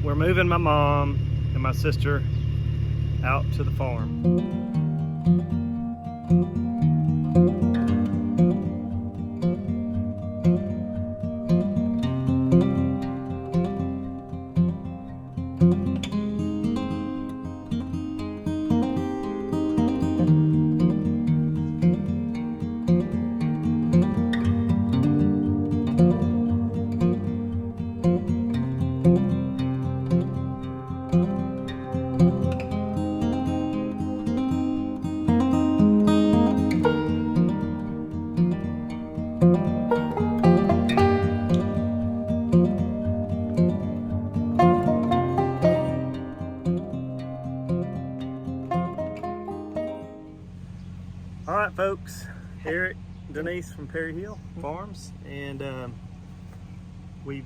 we're moving my mom and my sister out to the farm. All right, folks, Eric, Denise from Perry Hill Farms, and we've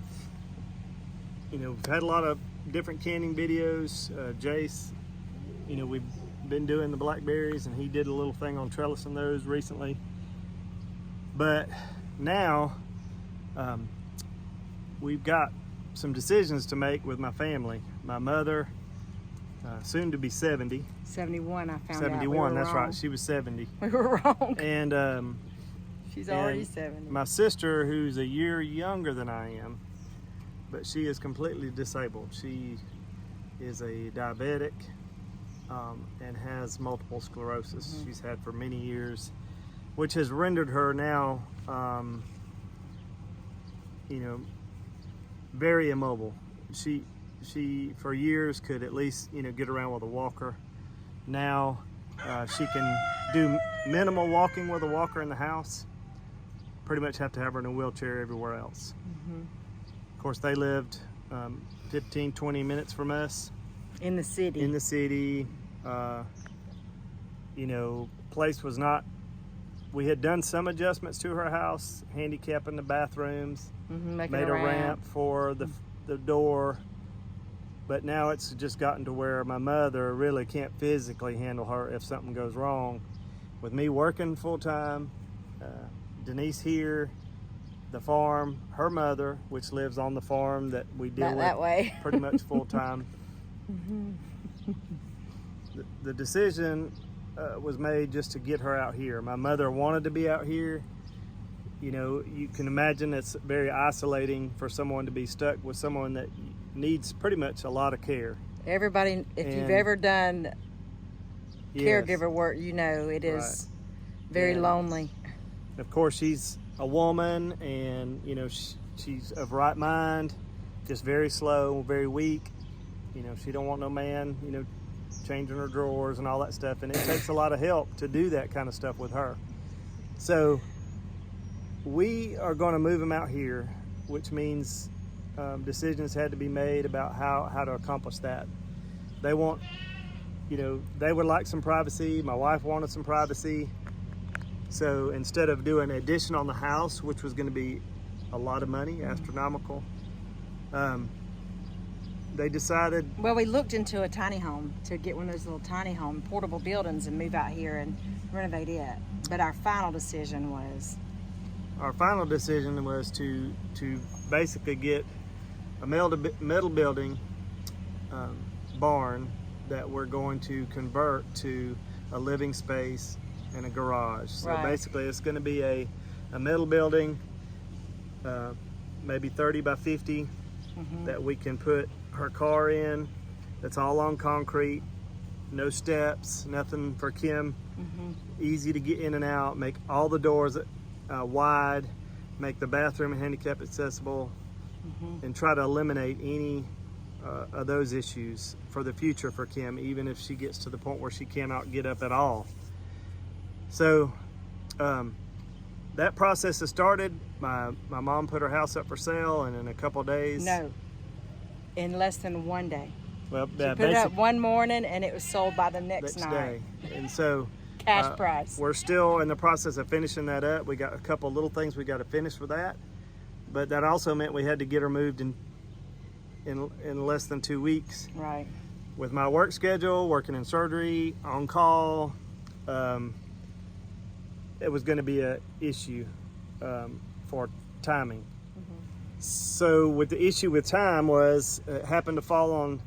had a lot of different canning videos. Jace, we've been doing the blackberries, and he did a little thing on trellising those recently. But now we've got some decisions to make with my family. My mother, soon to be 70. 71, I found 71, out. That's right. She was 70. We were wrong. And she's already 70. My sister, who's a year younger than I am, but she is completely disabled. She is a diabetic and has multiple sclerosis. She's had for many years, which has rendered her now, very immobile. She for years could at least get around with a walker. Now she can do minimal walking with a walker in the house. Pretty much have to have her in a wheelchair everywhere else. Of course, they lived 15-20 minutes from us In the city. in the city. Place was not, we had done some adjustments to her house, handicapping the bathrooms, Making made a ramp for the door. But now it's just gotten to where my mother really can't physically handle her if something goes wrong. With me working full-time, Denise here, the farm, her mother, which lives on the farm that we deal Not with that way. pretty much full-time. The decision was made just to get her out here. My mother wanted to be out here. You can imagine it's very isolating for someone to be stuck with someone that needs pretty much a lot of care. Everybody, if you've ever done caregiver work, it is very lonely. Of course, she's a woman, and she's of right mind, just very slow, very weak. She don't want no man, changing her drawers and all that stuff, and it takes a lot of help to do that kind of stuff with her. So we are going to move them out here, which means decisions had to be made about how to accomplish that. They want, they would like some privacy. My wife wanted some privacy. So instead of doing an addition on the house, which was going to be a lot of money, astronomical, they decided... Well, we looked into a tiny home to get one of those little tiny home portable buildings and move out here and renovate it. But our final decision was... to basically get a metal building barn that we're going to convert to a living space and a garage. So basically it's going to be a metal building, maybe 30 by 50, that we can put her car in. That's all on concrete, no steps, nothing for Kim. Easy to get in and out, make all the doors wide, make the bathroom handicap accessible, and try to eliminate any of those issues for the future for Kim, even if she gets to the point where she cannot get up at all. So that process has started. My mom put her house up for sale, and in a couple of days... No, in less than one day. Well, She put it up one morning, and it was sold by the next night. day. And so... Cash price. We're still in the process of finishing that up. We got a couple of little things we got to finish with that, but that also meant we had to get her moved in less than 2 weeks. Right. With my work schedule, working in surgery, on call, it was going to be an issue for timing. So with the issue with time was it happened to fall on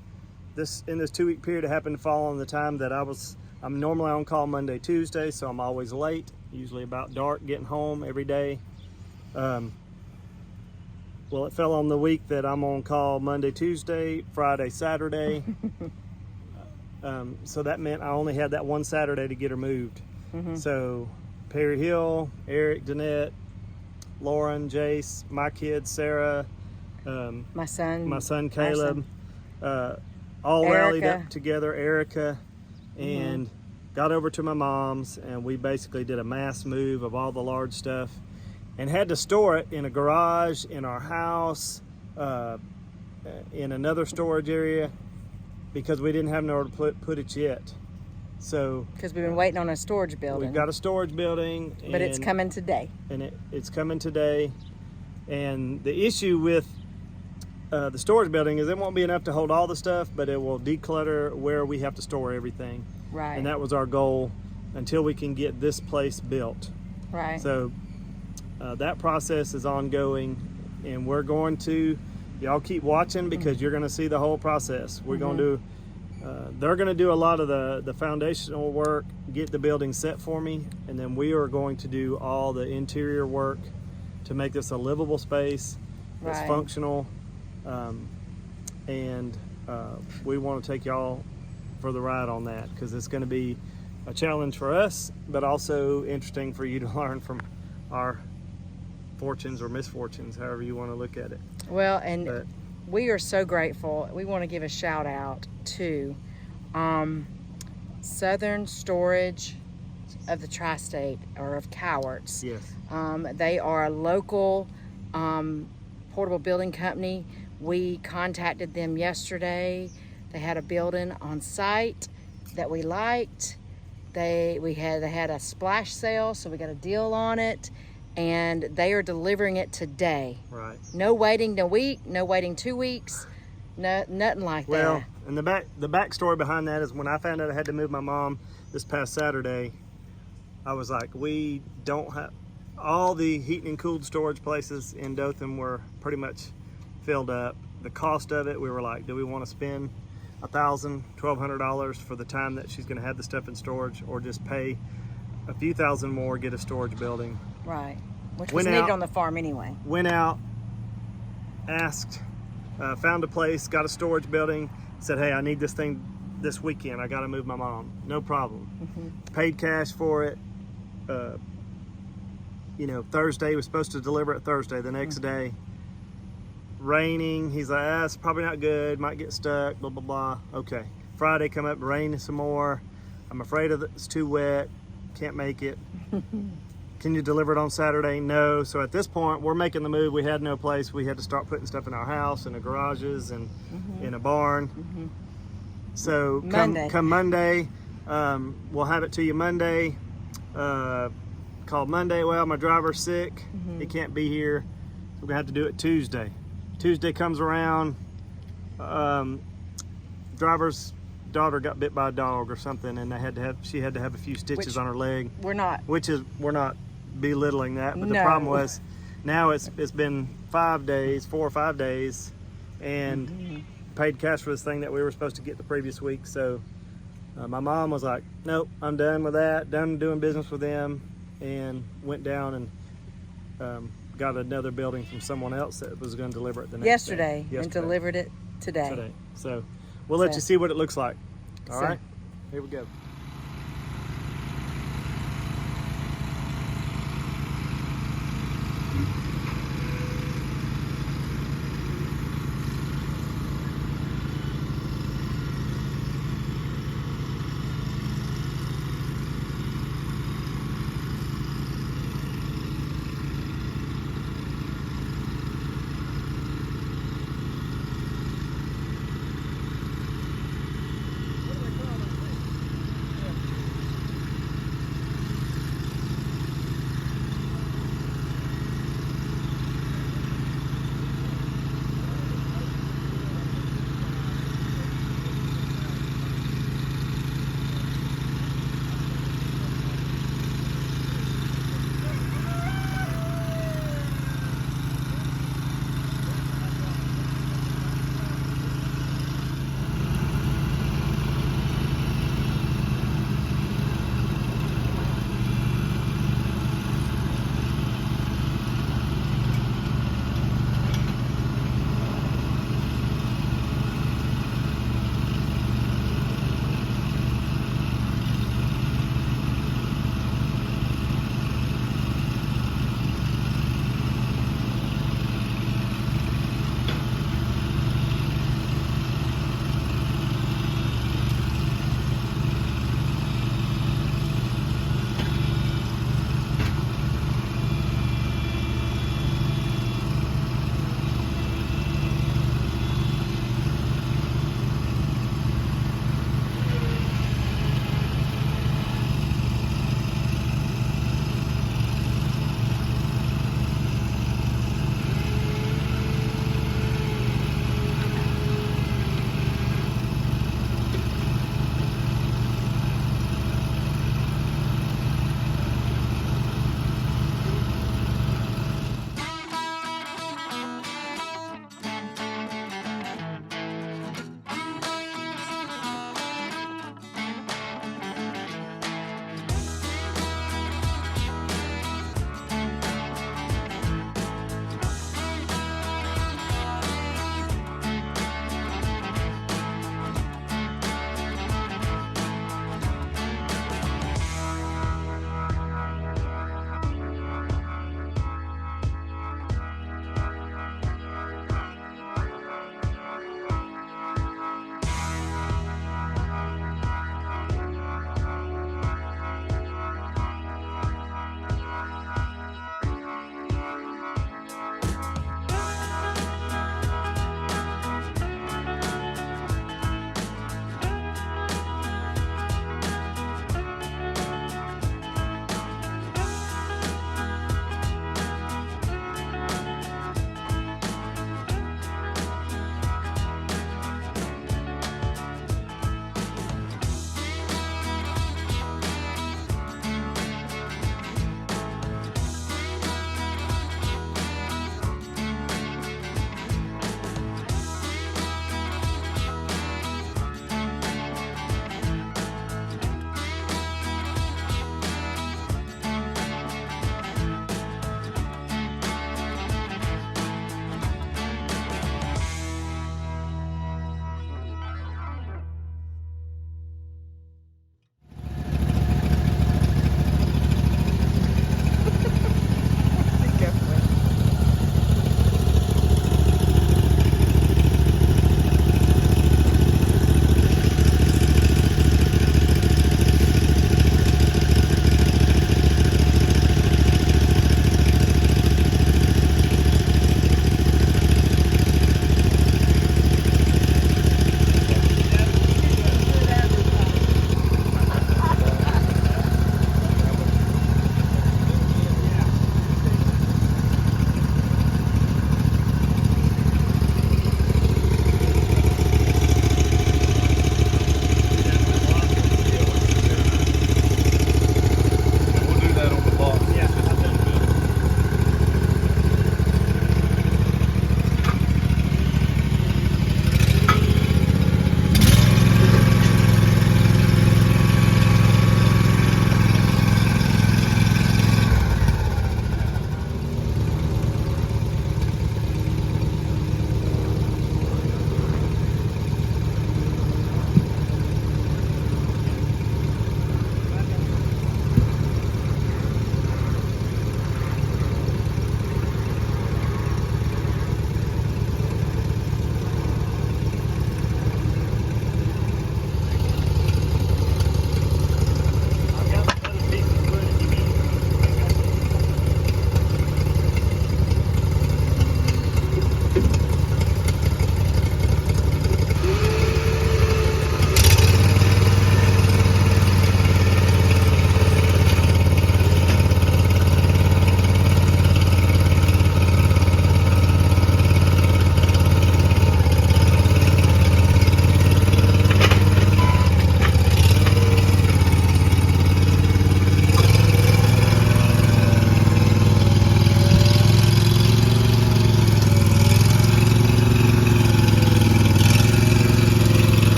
this 2-week period. It happened to fall on the time that I'm normally on call Monday, Tuesday, so I'm always late, usually about dark, getting home every day. Well, it fell on the week that I'm on call Monday, Tuesday, Friday, Saturday. So that meant I only had that one Saturday to get her moved. So Perry Hill, Eric, Danette, Lauren, Jace, my kids, Sarah, my son Caleb, all rallied up together, Erica, and got over to my mom's, and we basically did a mass move of all the large stuff and had to store it in a garage, in our house, in another storage area, because we didn't have nowhere to put it yet. So because we've been waiting on a storage building. We've got a storage building, but it's coming today. And it's coming today. And the issue with the storage building is it won't be enough to hold all the stuff, but it will declutter where we have to store everything. Right. And that was our goal until we can get this place built. Right. So that process is ongoing, and we're going to, y'all keep watching because you're going to see the whole process. We're going to do, they're going to do a lot of the foundational work, get the building set for me, and then we are going to do all the interior work to make this a livable space that's functional. And we want to take y'all for the ride on that, because it's going to be a challenge for us, but also interesting for you to learn from our fortunes or misfortunes, however you want to look at it. Well, and we are so grateful. We want to give a shout out to Southern Storage of the Tri-State, or of Cowarts. Yes. They are a local portable building company. We contacted them yesterday. They had a building on site that we liked. They had a splash sale, so we got a deal on it, and they are delivering it today. Right. No waiting a week, no waiting 2 weeks, nothing like that. Well, and the backstory behind that is when I found out I had to move my mom this past Saturday, I was like, we don't have all the heating and cooled storage places in Dothan were pretty much filled up. The cost of it, we were like, do we want to spend $1,000, $1,200 for the time that she's going to have the stuff in storage, or just pay a few thousand more, get a storage building? Right, which was needed on the farm anyway. Went out, asked, found a place, got a storage building, said, hey, I need this thing this weekend. I got to move my mom. No problem. Paid cash for it. Thursday, was supposed to deliver it Thursday, the next day. Raining, he's like, it's probably not good, might get stuck, blah, blah, blah. Okay. Friday, come up, rain some more. I'm afraid it's too wet, can't make it. Can you deliver it on Saturday? No. So at this point, we're making the move. We had no place. We had to start putting stuff in our house, in the garages, and in a barn. So come Monday, we'll have it to you Monday. Called Monday, well, my driver's sick. He can't be here. So we're gonna have to do it Tuesday. Tuesday comes around, driver's daughter got bit by a dog or something, and she had to have a few stitches on her leg. We're not belittling that, but the problem was, now it's been 4 or 5 days, and paid cash for this thing that we were supposed to get the previous week. So my mom was like, nope, I'm done with that, done doing business with them, and went down and got another building from someone else that was going to deliver it the next day. And delivered it today. So we'll let you see what it looks like. All right, here we go.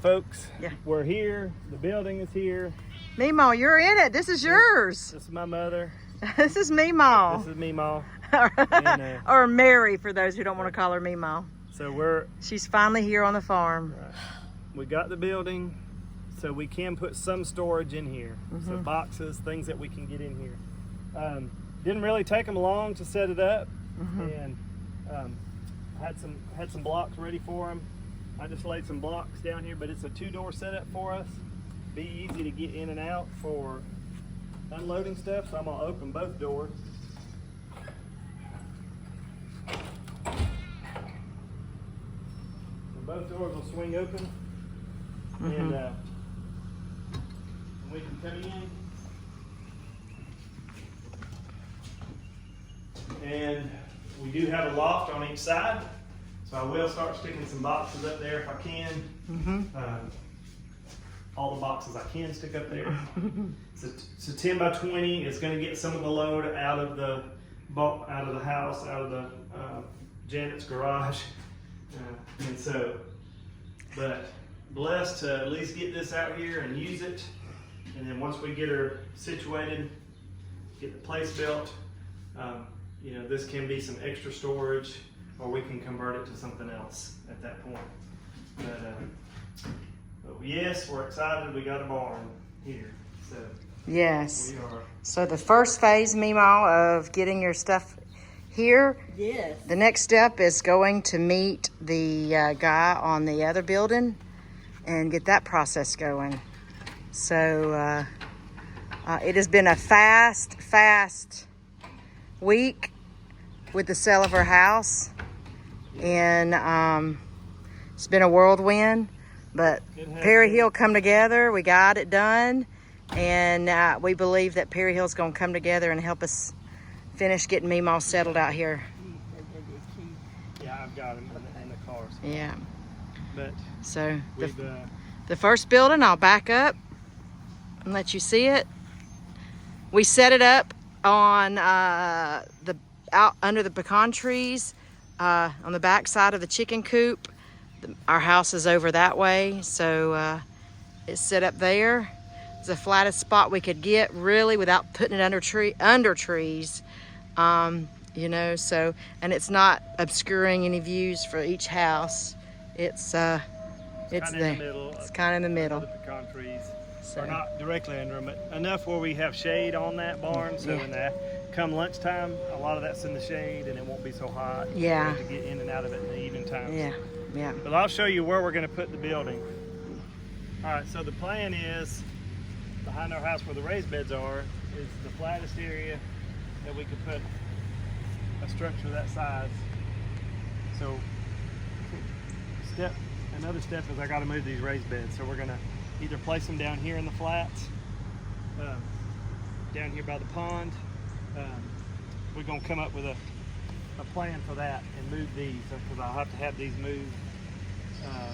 folks. Yeah. We're here. The building is here. Meemaw, you're in it. This is yours. This is my mother. This is Meemaw. This is Meemaw. And, or Mary, for those who don't want to call her Meemaw. so She's finally here on the farm. we got the building, so we can put some storage in here. So boxes, things that we can get in here. Didn't really take them long to set it up, and had some blocks ready for them. I just laid some blocks down here, but it's a 2-door setup for us. Be easy to get in and out for unloading stuff, so I'm gonna open both doors. So both doors will swing open, and we can come in. And we do have a loft on each side, so I will start sticking some boxes up there if I can. All the boxes I can stick up there. It's a 10 by 20. It's going to get some of the load out of the house, out of the Janet's garage, but blessed to at least get this out here and use it. And then once we get her situated, get the place built, this can be some extra storage, or we can convert it to something else at that point. But yes, we're excited. We got a barn here. So yes. we are. So the first phase, Meemaw, of getting your stuff here. Yes. The next step is going to meet the guy on the other building and get that process going. So it has been a fast week with the sale of her house, and it's been a whirlwind. But Perry Hill come together. We got it done, and we believe that Perry Hill's going to come together and help us finish getting Meemaw settled out here. Yeah, I've got him in the car. So. Yeah. But so the first building, I'll back up and let you see it. We set it up on out under the pecan trees on the back side of the chicken coop. Our house is over that way, so it's set up there. It's the flattest spot we could get, really, without putting it under trees. So, and it's not obscuring any views for each house. It's there. In the middle. It's kind of in the middle. The pecan trees So. are not directly under them, but enough where we have shade on that barn, so when come lunchtime, a lot of that's in the shade, and it won't be so hot. Yeah. To get in and out of it in the evening times. Yeah. But I'll show you where we're going to put the building. All right, so the plan is, behind our house where the raised beds are, is the flattest area that we could put a structure that size. So another step is I got to move these raised beds. So we're going to either place them down here in the flats, down here by the pond. We're going to come up with a plan for that and move these, because I'll have to have these moved.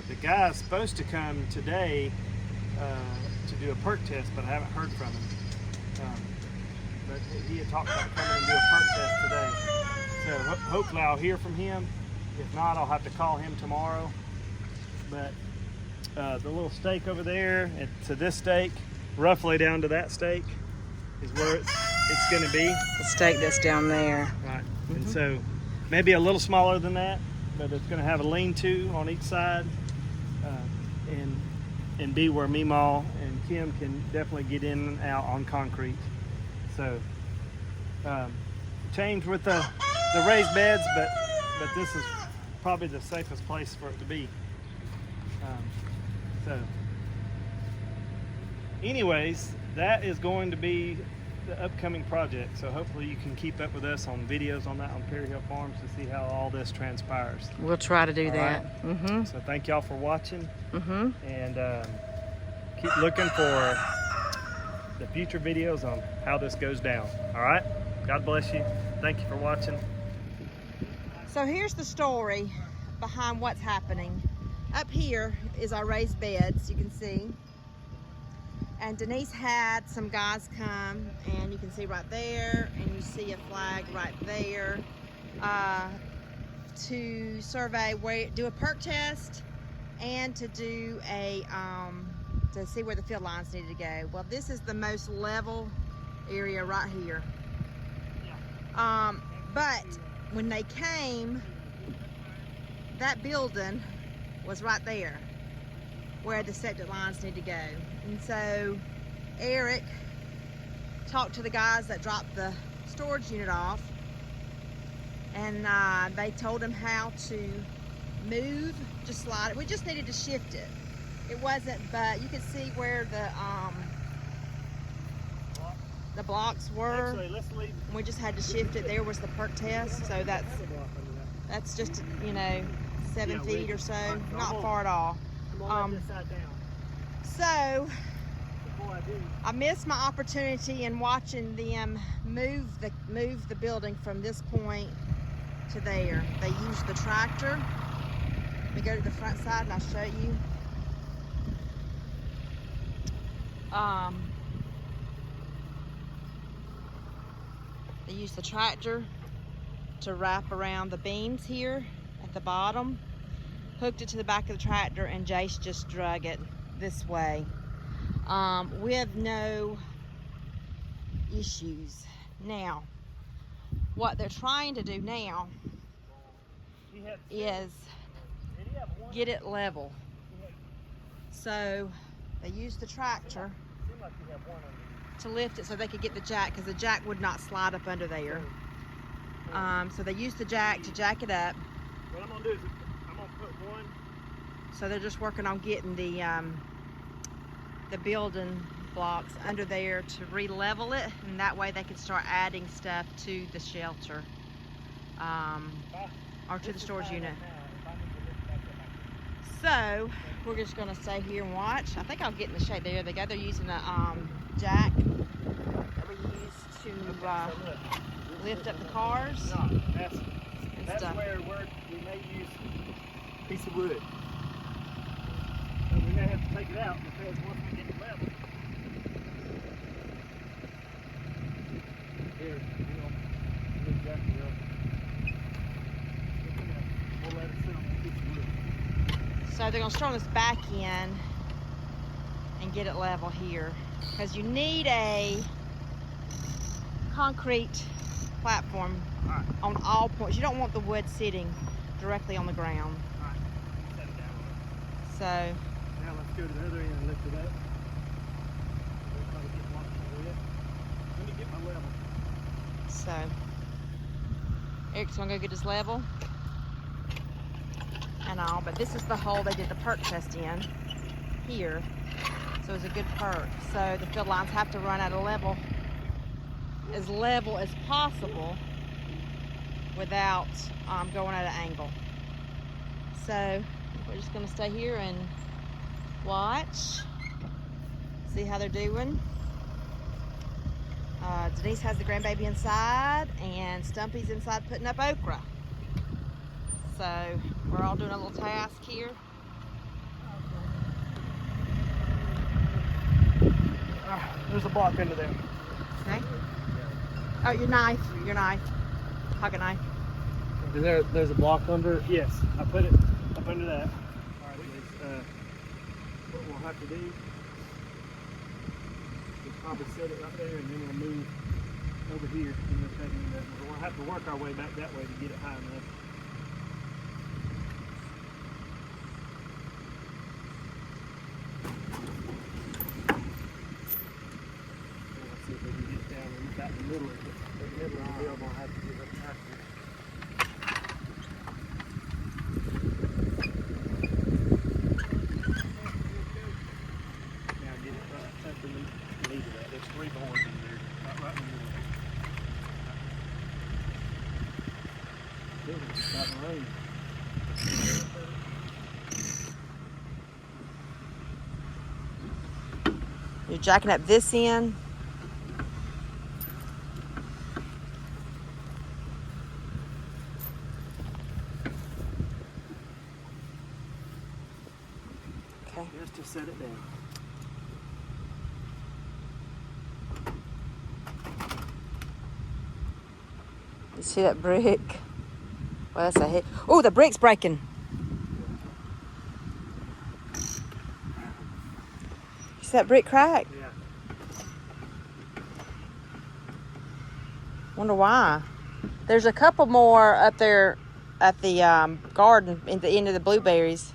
The guy's supposed to come today to do a perk test, but I haven't heard from him. But he had talked about coming and do a perk test today. So hopefully I'll hear from him. If not, I'll have to call him tomorrow. But the little stake over there, to this stake, roughly down to that stake, is where it's going to be. The stake that's down there. Right. And so maybe a little smaller than that, but it's going to have a lean-to on each side, and be where Meemaw and Kim can definitely get in and out on concrete. So change with the raised beds, but this is probably the safest place for it to be. So anyways, that is going to be the upcoming project. So hopefully you can keep up with us on videos on that on Perry Hill Farms to see how all this transpires. We'll try to do All that. right? So thank y'all for watching, and keep looking for the future videos on how this goes down. All right, God bless you. Thank you for watching. So here's the story behind what's happening. Up here is our raised beds, you can see. And Denise had some guys come, and you can see right there, and you see a flag right there, to survey, do a perk test, and to do a to see where the field lines needed to go. Well, this is the most level area right here. But when they came, that building was right there where the septic lines need to go. And so Eric talked to the guys that dropped the storage unit off, and they told him how to move, just slide it. We just needed to shift it. It wasn't, but you could see where the blocks were. Actually, let's leave. We just had to shift it. There was the perk test, so that's just, you know, 7 feet or so, not far at all. This side down. So Before I do, I missed my opportunity in watching them move the building from this point to there. They used the tractor. Let me go to the front side and I'll show you. They used the tractor to wrap around the beams here at the bottom, hooked it to the back of the tractor, and Jace just drug it this way with no issues. Now, what they're trying to do now is get it level. So they used the tractor to lift it so they could get the jack, because the jack would not slide up under there. So they used the jack to jack it up. what I'm gonna do is I'm gonna put one. So they're just working on getting the building blocks under there to re-level it, and that way they can start adding stuff to the shelter, or to the storage unit. So we're just gonna stay here and watch. I think I'll get in the shade. There they go. They're using a jack that we use to lift up the cars No, that's and stuff. where we may use a piece of wood. And we may have to take it out because once we get it level. Here, we'll jack it up. We'll let it sit on a piece of wood. So they're gonna start on this back end and get it level here, because you need a concrete platform on all points. You don't want the wood sitting directly on the ground. Alright, set it down. So Now let's go to the other end and lift it up. We'll probably get one more with. Let me get my level. So Eric's gonna go get his level and all, but this is the hole they did the perk test in here. So it's a good perk. So the field lines have to run at a level as possible without going at an angle. So we're just gonna stay here and watch, see how they're doing. Denise has the grandbaby inside, and Stumpy's inside putting up okra. So we're all doing a little task here. There's a block under there. Okay. Oh, your knife. Pocket knife. There's a block under? Yes, I put it up under that. Alright, what we'll have to do is probably set it right there, and then we'll move over here. And we'll have to work our way back that way to get it high enough. Let's see if we can get it down in about the middle of it. The middle of the bill, we'll have to get it tractor. Now get it right underneath of that. There's 3 boards in there, right in the middle. Building's just out in the road. You're jacking up this end. Okay. Just to set it down. You see that brick? Well, that's a hit. Oh, the brick's breaking. See that brick crack? Yeah. Wonder why. There's a couple more up there at the garden at the end of the blueberries.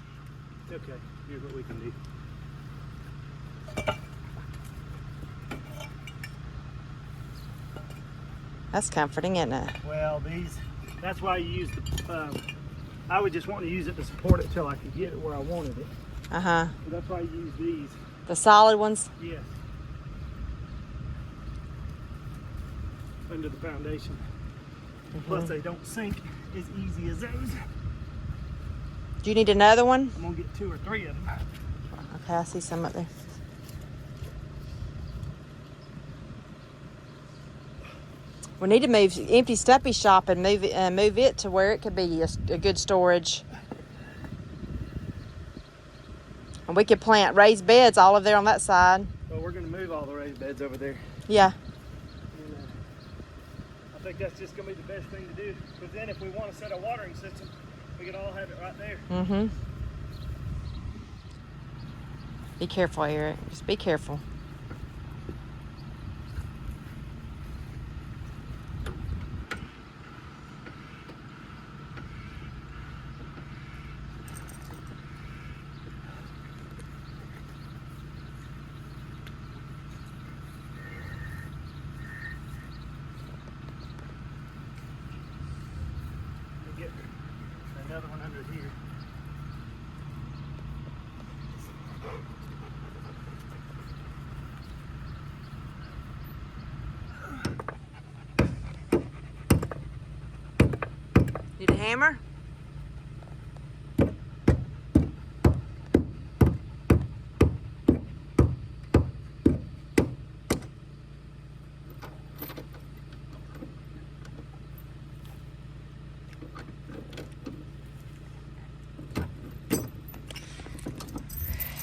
Okay, here's what we can do. That's comforting, isn't it? Well, that's why you use the, I would just want to use it to support it till I could get it where I wanted it. Uh-huh. So that's why you use these. The solid ones? Yes. Under the foundation. Plus they don't sink as easy as those. Do you need another one? I'm gonna get 2 or 3 of them. Okay, I see some up there. We need to move empty Stumpy shop and move it to where it could be a good storage. And we could plant raised beds all over there on that side. Well, we're gonna move all the raised beds over there. Yeah. And, I think that's just gonna be the best thing to do. Because then if we want to set a watering system, we could all have it right there. Mm-hmm. Be careful, Eric. Just be careful. Get another one under here. Need a hammer?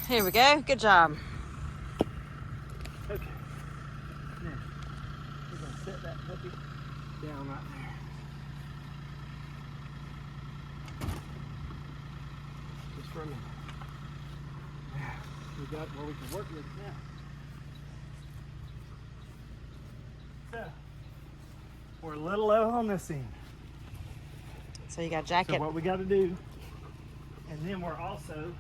Here we go. Good job. Okay. Now, we're going to set that puppy down right there. Just for a minute. Now, we got where we can work with it now. So, we're a little low on this end. So you got a So jacket. what we got to do, and then we're also,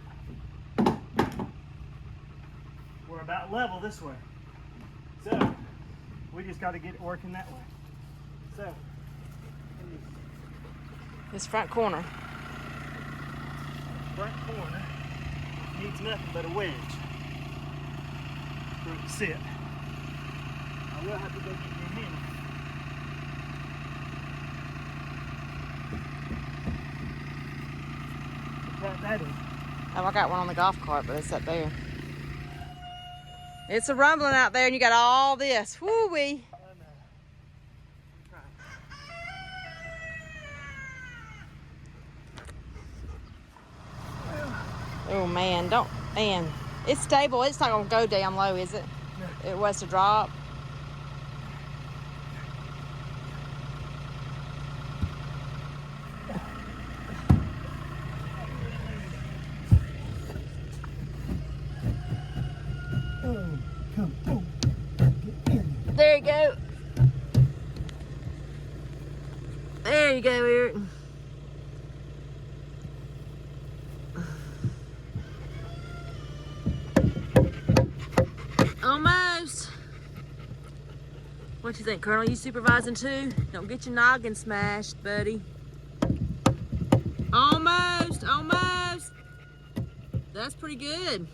we're about level this way. So we just got to get it working that way. So This front corner. front corner needs nothing but a wedge for it to sit. I will have to go get your hammer. Right that in. Oh, I got one on the golf cart, but it's up there. It's a rumbling out there, and you got all this. Woo-wee. Oh, man. Man. It's stable. It's not going to go down low, is it? No. It was to drop. There you go. There you go, Eric. Almost. What you think, Colonel? You supervising too? Don't get your noggin smashed, buddy. Almost, almost. That's pretty good.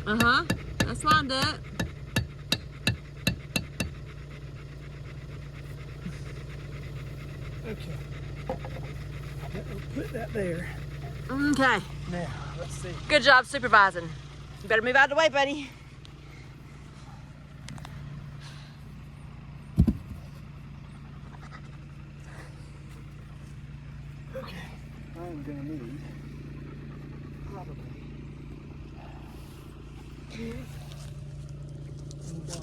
Uh-huh. That's lined up. Okay. We'll put that there. Okay. Now, let's see. Good job supervising. You better move out of the way, buddy. Okay. I'm gonna need probably this and that.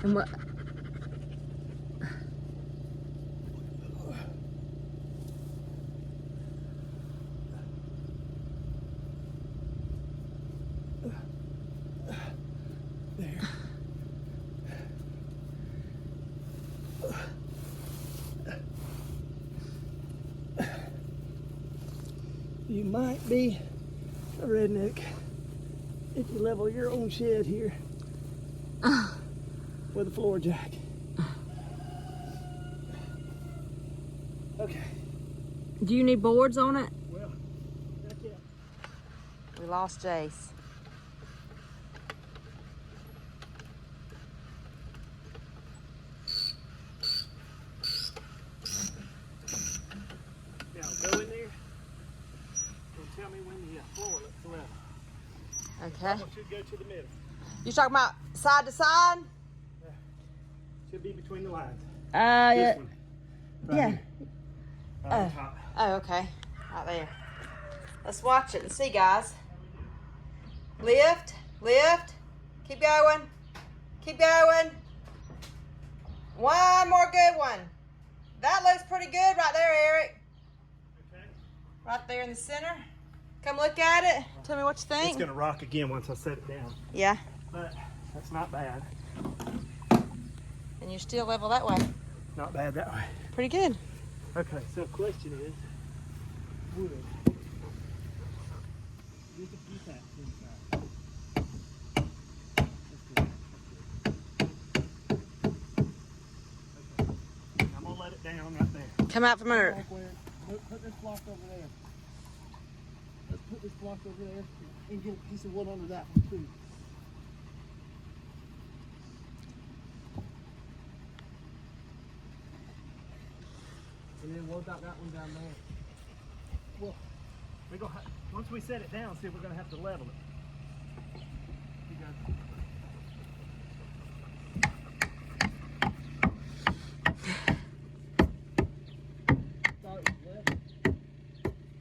And what? You might be a redneck if you level your own shed here with a floor jack. Okay. Do you need boards on it? Well, not yet. We lost Jace. Now go in there and tell me when the floor looks level. Okay. It should go to the middle. You talking about side to side? Should be between the lines. Yeah. This one. Right Yeah. here. Right on top. Oh, okay. Right there. Let's watch it and see, guys. Lift, lift. Keep going. Keep going. One more good one. That looks pretty good right there, Eric. Okay. Right there in the center. Come look at it. Tell me what you think. It's gonna rock again once I set it down. Yeah. But that's not bad. And you're still level that way. Not bad that way. Pretty good. Okay, so the question is, wood. Use the key tap inside. Okay. I'm gonna let it down right there. Come out from under. Put this block over there. Let's put this block over there and get a piece of wood under that one too. And then what about that one down there? Well, we're gonna once we set it down, see, we're gonna have to level it. You guys.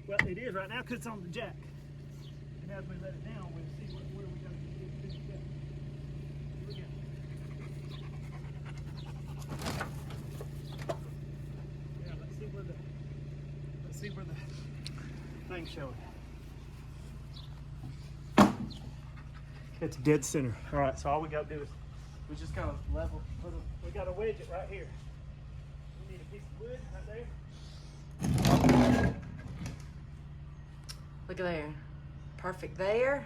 Well, it is right now because it's on the jack. And as we let it down, we'll see where we gotta get this jack. Here we go. Yeah, let's see where the thing's showing. It's dead center. All right, so all we gotta do is we just gotta level. We gotta wedge it right here. We need a piece of wood right there. Look at there. Perfect there.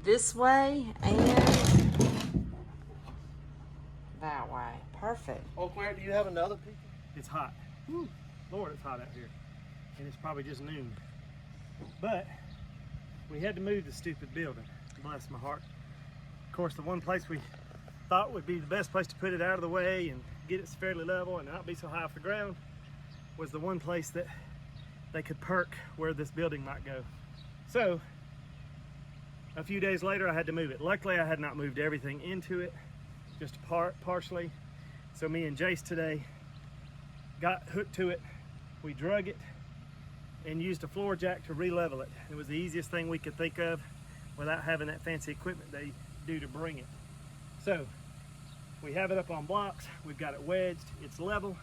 This way and that way. Perfect. Oh, Claire, do you have another piece? It's hot. Woo. Lord, it's hot out here. And it's probably just noon. But we had to move the stupid building. Bless my heart. Of course, the one place we thought would be the best place to put it out of the way and get it fairly level and not be so high off the ground was the one place that they could perk where this building might go. So a few days later I had to move it. Luckily I had not moved everything into it, just partially. So me and Jace today got hooked to it. We drug it and used a floor jack to re-level it. It was the easiest thing we could think of without having that fancy equipment they do to bring it. So we have it up on blocks, we've got it wedged, it's level.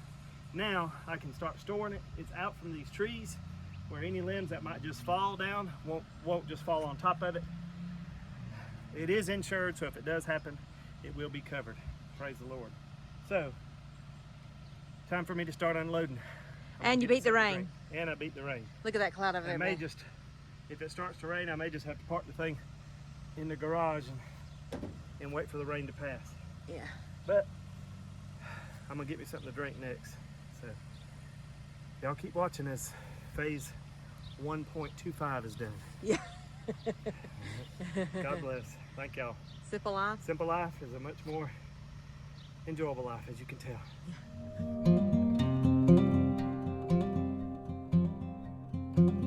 Now I can start storing it. It's out from these trees where any limbs that might just fall down won't just fall on top of it. It is insured, so if it does happen, it will be covered. Praise the Lord. So, time for me to start unloading. And you beat the rain. And I beat the rain. Look at that cloud over there. I may just, if it starts to rain, I may just have to park the thing in the garage and wait for the rain to pass. Yeah. But I'm gonna get me something to drink next. So y'all keep watching as phase 1.25 is done. Yeah. God bless. Thank y'all. Simple life. Simple life is a much more enjoyable life, as you can tell. Yeah.